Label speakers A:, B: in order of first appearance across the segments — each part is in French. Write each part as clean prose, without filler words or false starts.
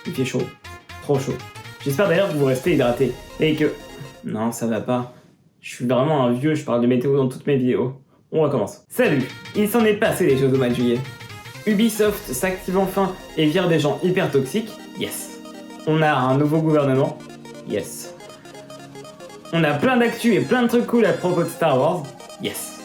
A: Il fait chaud. Trop chaud. J'espère d'ailleurs que vous restez hydratés. Et que... Non, ça va pas. Je suis vraiment un vieux, je parle de météo dans toutes mes vidéos. On recommence. Salut. Il s'en est passé des choses au mois de juillet. Ubisoft s'active enfin et vire des gens hyper toxiques. Yes. On a un nouveau gouvernement. Yes. On a plein d'actu et plein de trucs cool à propos de Star Wars. Yes.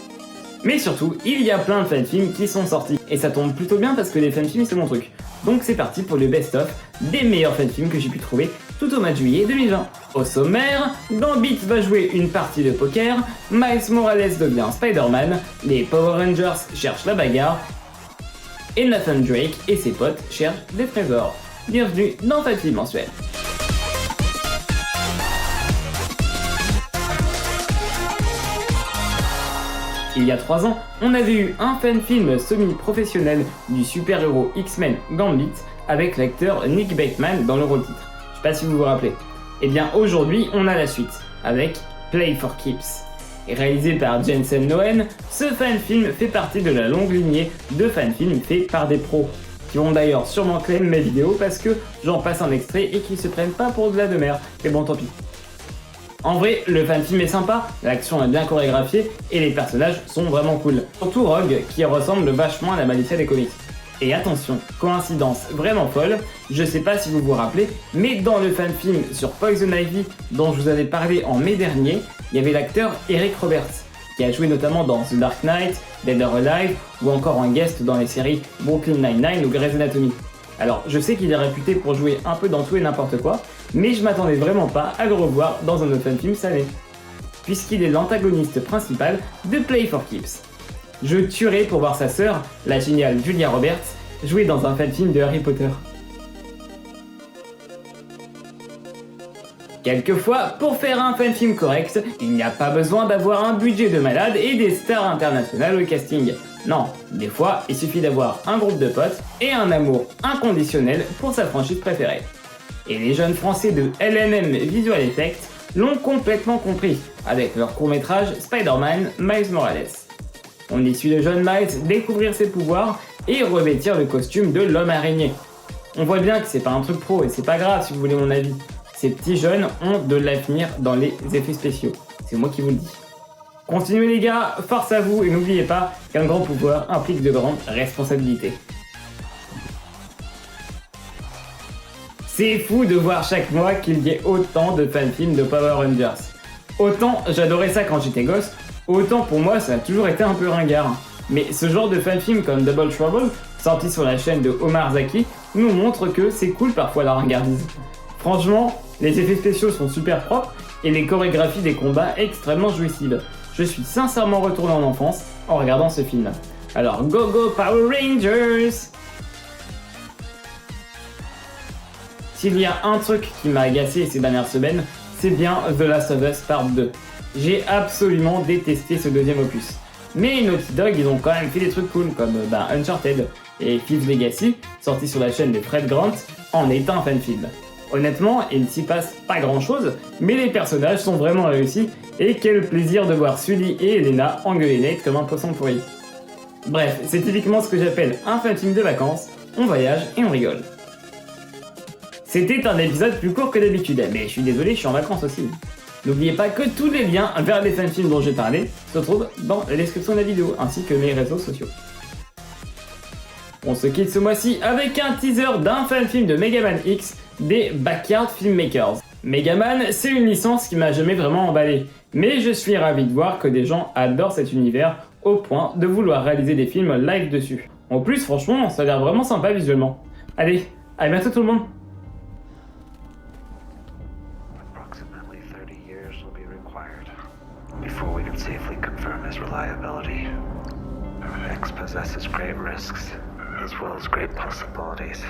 A: Mais surtout, il y a plein de fanfilms qui sont sortis. Et ça tombe plutôt bien parce que les fanfilms c'est mon truc. Donc c'est parti pour le best-of des meilleurs fanfilms que j'ai pu trouver tout au mois de juillet 2020. Au sommaire, Gambit va jouer une partie de poker, Miles Morales devient Spider-Man, les Power Rangers cherchent la bagarre, et Nathan Drake et ses potes cherchent des trésors. Bienvenue dans Fanfilm Mensuel. Il y a 3 ans, on avait eu un fan-film semi-professionnel du super-héros X-Men Gambit avec l'acteur Nick Bateman dans le rôle titre. Je sais pas si vous vous rappelez. Et bien aujourd'hui, on a la suite avec Play for Keeps. Réalisé par Jensen Noen, ce fan-film fait partie de la longue lignée de fan-films faits par des pros, qui vont d'ailleurs sûrement claim mes vidéos parce que j'en passe un extrait et qu'ils se prennent pas pour de la demeure. Mais bon, tant pis. En vrai, le fan-film est sympa, l'action est bien chorégraphiée et les personnages sont vraiment cool. Surtout Rogue, qui ressemble vachement à la Malicia des comics. Et attention, coïncidence vraiment folle, je sais pas si vous vous rappelez, mais dans le fan-film sur Poison Ivy dont je vous avais parlé en mai dernier, il y avait l'acteur Eric Roberts, qui a joué notamment dans The Dark Knight, Dead or Alive, ou encore en guest dans les séries Brooklyn Nine-Nine ou Grey's Anatomy. Alors, je sais qu'il est réputé pour jouer un peu dans tout et n'importe quoi, mais je m'attendais vraiment pas à le revoir dans un autre fan-film salé, puisqu'il est l'antagoniste principal de Play for Keeps. Je tuerais pour voir sa sœur, la géniale Julia Roberts, jouer dans un fan-film de Harry Potter. Quelquefois, pour faire un fan-film correct, il n'y a pas besoin d'avoir un budget de malade et des stars internationales au casting. Non, des fois, il suffit d'avoir un groupe de potes et un amour inconditionnel pour sa franchise préférée. Et les jeunes français de LNM Visual Effects l'ont complètement compris, avec leur court-métrage Spider-Man Miles Morales. On y suit le jeune Miles découvrir ses pouvoirs et revêtir le costume de l'homme araignée. On voit bien que c'est pas un truc pro et c'est pas grave si vous voulez mon avis. Ces petits jeunes ont de l'avenir dans les effets spéciaux. C'est moi qui vous le dis. Continuez les gars, force à vous et n'oubliez pas qu'un grand pouvoir implique de grandes responsabilités. C'est fou de voir chaque mois qu'il y ait autant de fanfilms de Power Rangers. Autant j'adorais ça quand j'étais gosse, autant pour moi ça a toujours été un peu ringard. Mais ce genre de fanfilm comme Double Trouble, sorti sur la chaîne de Omar Zaki, nous montre que c'est cool parfois la ringardise. Franchement, les effets spéciaux sont super propres et les chorégraphies des combats extrêmement jouissives. Je suis sincèrement retourné en enfance en regardant ce film. Alors go go Power Rangers! S'il y a un truc qui m'a agacé ces dernières semaines, c'est bien The Last of Us Part 2. J'ai absolument détesté ce deuxième opus. Mais Naughty Dog, ils ont quand même fait des trucs cool comme Uncharted et Thief's Legacy, sorti sur la chaîne de Fred Grant, en est un fan-film. Honnêtement, il s'y passe pas grand chose, mais les personnages sont vraiment réussis, et quel plaisir de voir Sully et Elena engueuler Nate comme un poisson pourri. Bref, c'est typiquement ce que j'appelle un fan-film de vacances, on voyage et on rigole. C'était un épisode plus court que d'habitude, mais je suis désolé, je suis en vacances aussi. N'oubliez pas que tous les liens vers les fanfilms dont j'ai parlé se trouvent dans la description de la vidéo, ainsi que mes réseaux sociaux. On se quitte ce mois-ci avec un teaser d'un fanfilm de Mega Man X des Backyard Filmmakers. Mega Man, c'est une licence qui m'a jamais vraiment emballé, mais je suis ravi de voir que des gens adorent cet univers au point de vouloir réaliser des films live dessus. En plus, franchement, ça a l'air vraiment sympa visuellement. Allez, à bientôt tout le monde!
B: Approximately 30 years will be required before we can safely confirm his reliability. X possesses great risks as well as great possibilities.